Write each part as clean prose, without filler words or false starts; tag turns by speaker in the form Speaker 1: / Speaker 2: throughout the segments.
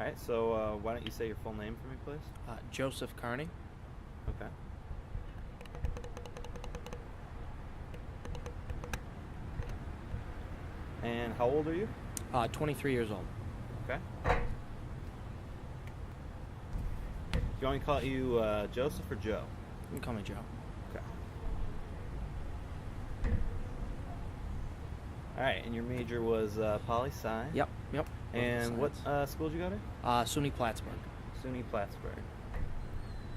Speaker 1: All right, so why don't you say your full name for me, please?
Speaker 2: Joseph Carni.
Speaker 1: Okay. And how old are you?
Speaker 2: 23 years old.
Speaker 1: Okay. Do you want me to call you Joseph or Joe?
Speaker 2: You can call me Joe.
Speaker 1: Okay. All right, and your major was poli-sci?
Speaker 2: Yep.
Speaker 1: And what school did you go to?
Speaker 2: SUNY Plattsburgh.
Speaker 1: SUNY Plattsburgh.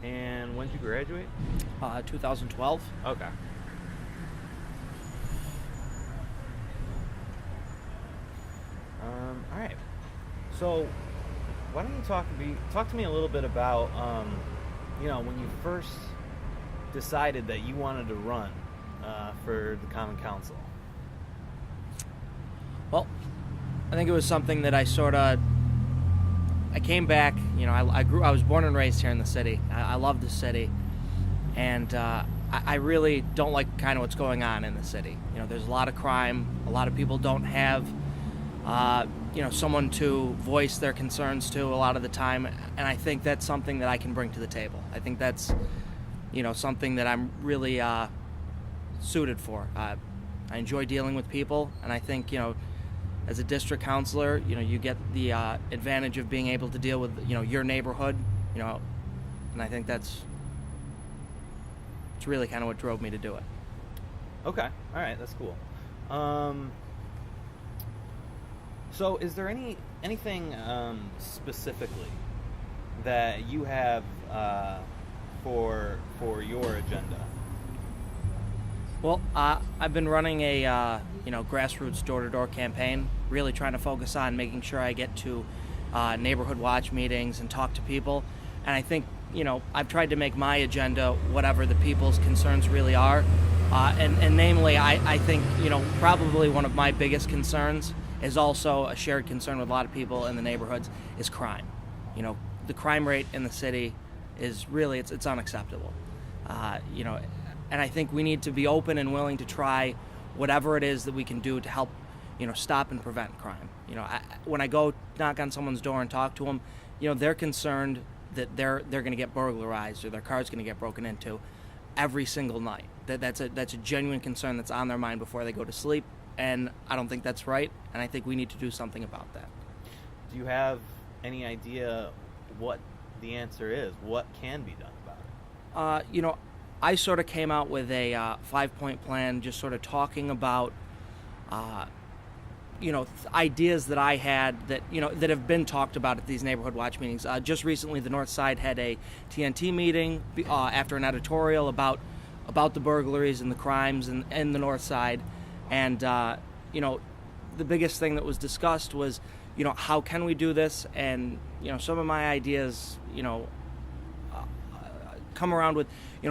Speaker 1: And when did you graduate?
Speaker 2: 2012.
Speaker 1: Okay. All right. So, why don't you talk to me a little bit about, when you first decided that you wanted to run for the Common Council?
Speaker 2: Well, I think it was something that I came back. I was born and raised here in the city. I love the city, and I really don't like kind of what's going on in the city. There's a lot of crime. A lot of people don't have someone to voice their concerns to a lot of the time, and I think that's something that I can bring to the table. I think that's something that I'm really suited for. I enjoy dealing with people, and I think as a district counselor, you get the advantage of being able to deal with your neighborhood, and I think it's really kind of what drove me to do it.
Speaker 1: Okay, all right, that's cool. So, is there anything specifically that you have for your agenda?
Speaker 2: Well, I've been running a grassroots door-to-door campaign, really trying to focus on making sure I get to neighborhood watch meetings and talk to people. And I think I've tried to make my agenda whatever the people's concerns really are. And namely, I think probably one of my biggest concerns is also a shared concern with a lot of people in the neighborhoods is crime. The crime rate in the city is really it's unacceptable. And I think we need to be open and willing to try whatever it is that we can do to help, stop and prevent crime. When I go knock on someone's door and talk to them, they're concerned that they're going to get burglarized or their car's going to get broken into every single night. That's a genuine concern that's on their mind before they go to sleep, and I don't think that's right, and I think we need to do something about that.
Speaker 1: Do you have any idea what the answer is? What can be done about it?
Speaker 2: I sort of came out with a 5-point plan, just sort of talking about, ideas that I had that, that have been talked about at these neighborhood watch meetings. Just recently, the North Side had a TNT meeting after an editorial about the burglaries and the crimes in the North Side. And, the biggest thing that was discussed was, how can we do this? And, some of my ideas, come around with,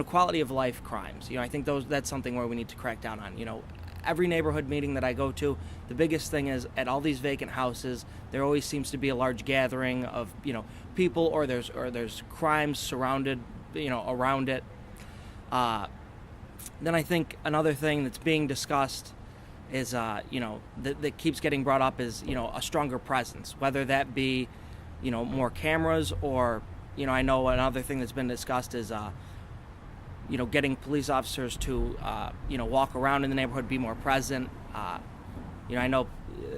Speaker 2: quality of life crimes. I think that's something where we need to crack down on. Every neighborhood meeting that I go to, the biggest thing is at all these vacant houses, there always seems to be a large gathering of, people, or there's crimes surrounded, around it. Then I think another thing that's being discussed is, that keeps getting brought up is, a stronger presence, whether that be, more cameras or, I know another thing that's been discussed is, getting police officers to, walk around in the neighborhood, be more present. I know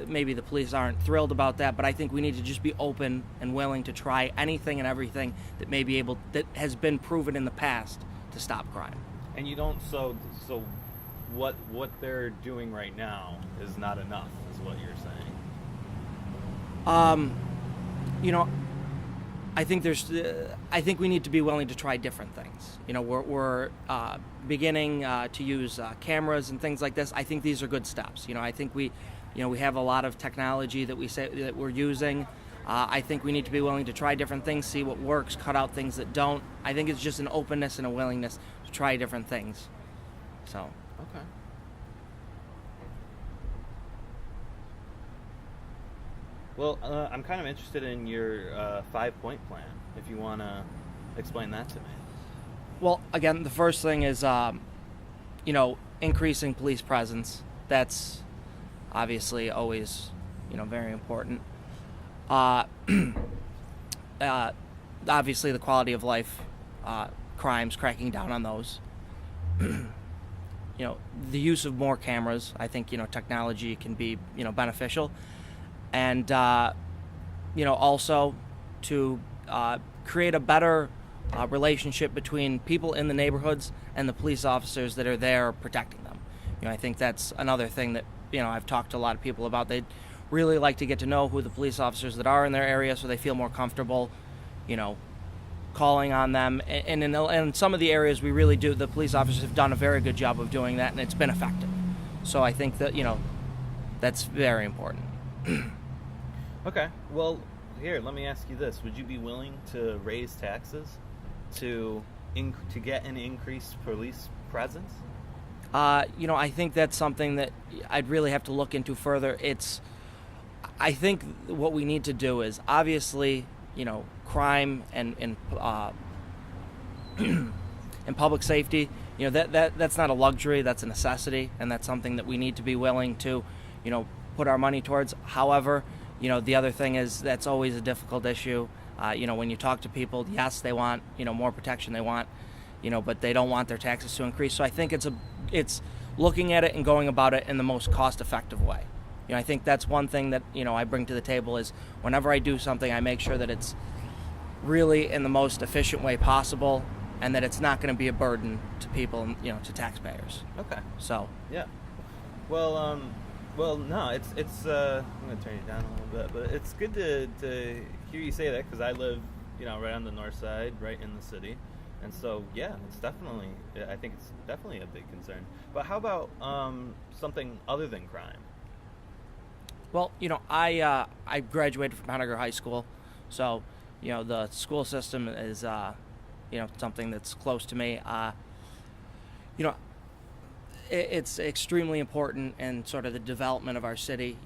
Speaker 2: maybe the police aren't thrilled about that, but I think we need to just be open and willing to try anything and everything that has been proven in the past to stop crime.
Speaker 1: And you don't, so what they're doing right now is not enough, is what you're saying.
Speaker 2: I think we need to be willing to try different things. We're beginning to use cameras and things like this. I think these are good steps. I think we have a lot of technology that we say that we're using. I think we need to be willing to try different things, see what works, cut out things that don't. I think it's just an openness and a willingness to try different things. So.
Speaker 1: Okay. Well, I'm kind of interested in your 5-point plan, if you want to explain that to me.
Speaker 2: Well, again, the first thing is, increasing police presence. That's obviously always, very important. uh, obviously the quality of life crimes, cracking down on those. The use of more cameras. I think technology can be beneficial, and also to create a better relationship between people in the neighborhoods and the police officers that are there protecting them. I think that's another thing that I've talked to a lot of people about. They'd really like to get to know who the police officers that are in their area, so they feel more comfortable, calling on them. And in some of the areas we really do, the police officers have done a very good job of doing that, and it's been effective. So I think that that's very important.
Speaker 1: Okay. Well, here, let me ask you this: would you be willing to raise taxes to get an increased police presence?
Speaker 2: I think that's something that I'd really have to look into further. I think what we need to do is obviously, crime and and public safety. That's not a luxury. That's a necessity, and that's something that we need to be willing to, put our money towards. However, the other thing is that's always a difficult issue. When you talk to people, yes, they want more protection. They want, but they don't want their taxes to increase. So I think it's looking at it and going about it in the most cost-effective way. I think that's one thing that I bring to the table is whenever I do something, I make sure that it's really in the most efficient way possible, and that it's not going to be a burden to people, to taxpayers.
Speaker 1: Okay.
Speaker 2: So.
Speaker 1: Yeah. Well, no, it's I'm going to turn it down a little bit, but it's good to hear you say that, because I live, right on the north side, right in the city. And so, yeah, I think it's definitely a big concern. But how about something other than crime?
Speaker 2: Well, I graduated from Hunter High School, so, the school system is, something that's close to me. It's extremely important in sort of the development of our city.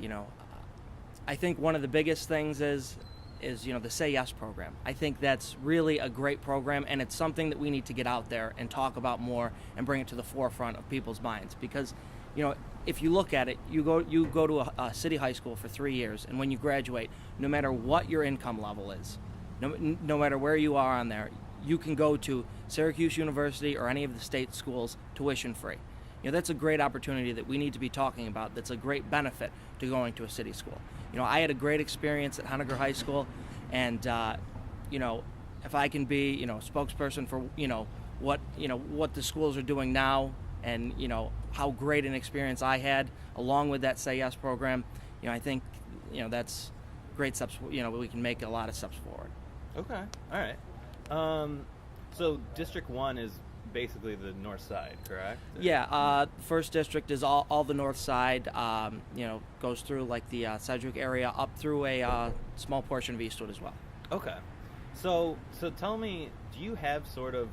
Speaker 2: I think one of the biggest things is the Say Yes program. I think that's really a great program, and it's something that we need to get out there and talk about more and bring it to the forefront of people's minds, because if you look at it, you go to a city high school for 3 years, and when you graduate, no matter what your income level is, no matter where you are on there, you can go to Syracuse University or any of the state schools tuition free. That's a great opportunity that we need to be talking about. That's a great benefit to going to a city school. I had a great experience at Hunter High School, and if I can be spokesperson for what the schools are doing now, and how great an experience I had along with that Say Yes program, I think that's great steps. We can make a lot of steps forward.
Speaker 1: Okay. All right. So District 1 is basically the north side, correct?
Speaker 2: Yeah, first district is all the north side, goes through like the Sedgwick area up through a small portion of Eastwood as well.
Speaker 1: Okay. So tell me, do you have sort of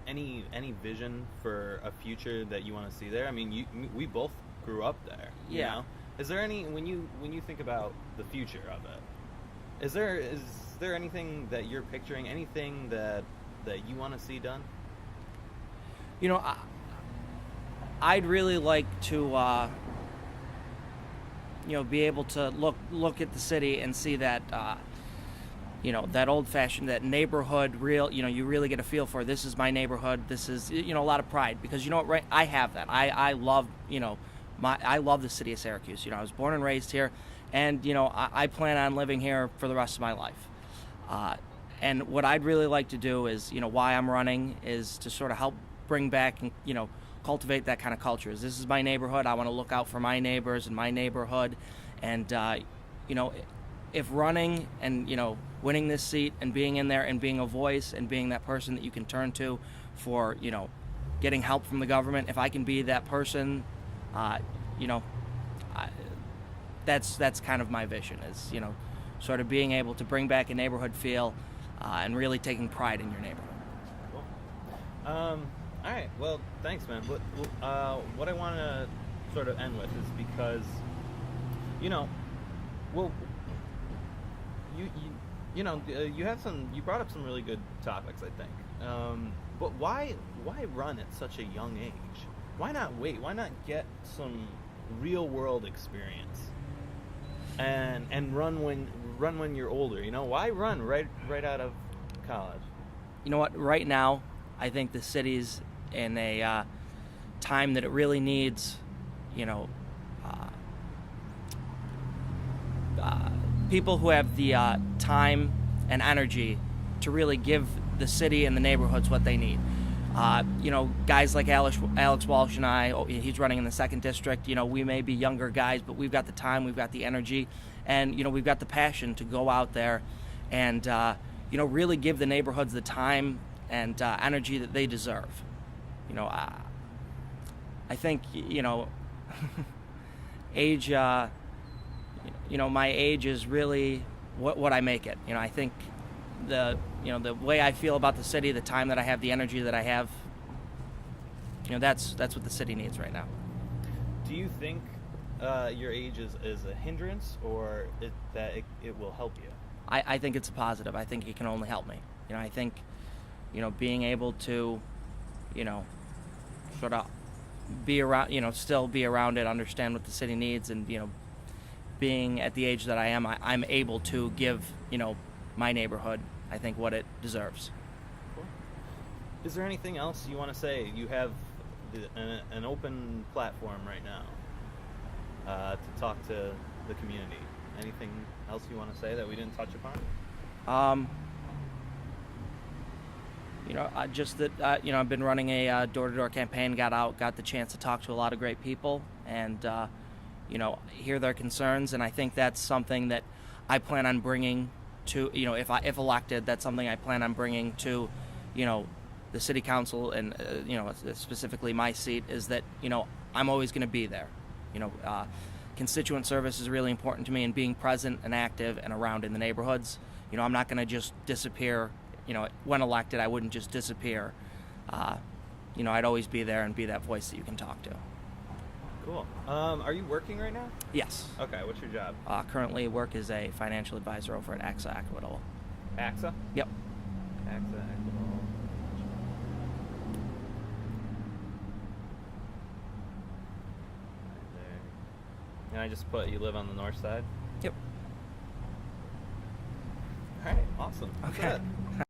Speaker 1: any vision for a future that you want to see there? I mean, we both grew up there.
Speaker 2: Yeah.
Speaker 1: Is there any, when you think about the future of it, is there anything that you're picturing, anything that you want to see done?
Speaker 2: I'd really like to, be able to look at the city and see that, that old-fashioned, that neighborhood real, you really get a feel for, this is my neighborhood, this is, a lot of pride, because right, I have that. I love, I love the city of Syracuse. I was born and raised here, and, I plan on living here for the rest of my life. And what I'd really like to do is, why I'm running is to sort of help bring back and, cultivate that kind of culture. This is my neighborhood. I want to look out for my neighbors and my neighborhood. And, if running and, winning this seat and being in there and being a voice and being that person that you can turn to for, getting help from the government, if I can be that person, that's kind of my vision is, sort of being able to bring back a neighborhood feel and really taking pride in your neighborhood.
Speaker 1: Cool. All right. Well, thanks, man. What I want to sort of end with is because, you brought up some really good topics, I think. But why run at such a young age? Why not wait? Why not get some real world experience? and run when you're older. You know, why run right out of college?
Speaker 2: You know what? Right now, I think the city's in a time that it really needs, you know, people who have the time and energy to really give the city and the neighborhoods what they need. You know, guys like Alex Walsh and I, he's running in the 2nd District. You know, we may be younger guys, but we've got the time, we've got the energy, and, you know, we've got the passion to go out there and, you know, really give the neighborhoods the time and energy that they deserve. You know, I think, you know, age, you know, my age is really what I make it. You know, I think the way I feel about the city, the time that I have, the energy that I have, you know, that's what the city needs right now.
Speaker 1: Do you think your age is a hindrance, or that it will help you?
Speaker 2: I think it's a positive. I think it can only help me. You know, I think, you know, being able to, you know, sort of be around, you know, still be around it, understand what the city needs, and, you know, being at the age that I am, I'm able to give, you know, my neighborhood, I think, what it deserves.
Speaker 1: Cool. Is there anything else you want to say? You have an open platform right now to talk to the community. Anything else you want to say that we didn't touch upon?
Speaker 2: You know, just that, you know, I've been running a door-to-door campaign, got the chance to talk to a lot of great people and, you know, hear their concerns, and I think that's something that I plan on bringing to, you know, if elected, that's something I plan on bringing to, you know, the city council and, you know, specifically my seat, is that, you know, I'm always going to be there. You know, constituent service is really important to me, and being present and active and around in the neighborhoods. You know, I'm not going to just disappear. You know, when elected, I wouldn't just disappear. You know, I'd always be there and be that voice that you can talk to.
Speaker 1: Cool. Are you working right now?
Speaker 2: Yes.
Speaker 1: Okay, what's your job?
Speaker 2: Currently work as a financial advisor over at AXA Equitable.
Speaker 1: AXA?
Speaker 2: Yep.
Speaker 1: AXA Equitable. Right there. And I just put you live on the north side?
Speaker 2: Yep.
Speaker 1: All right, awesome. That's
Speaker 2: Okay.
Speaker 1: it.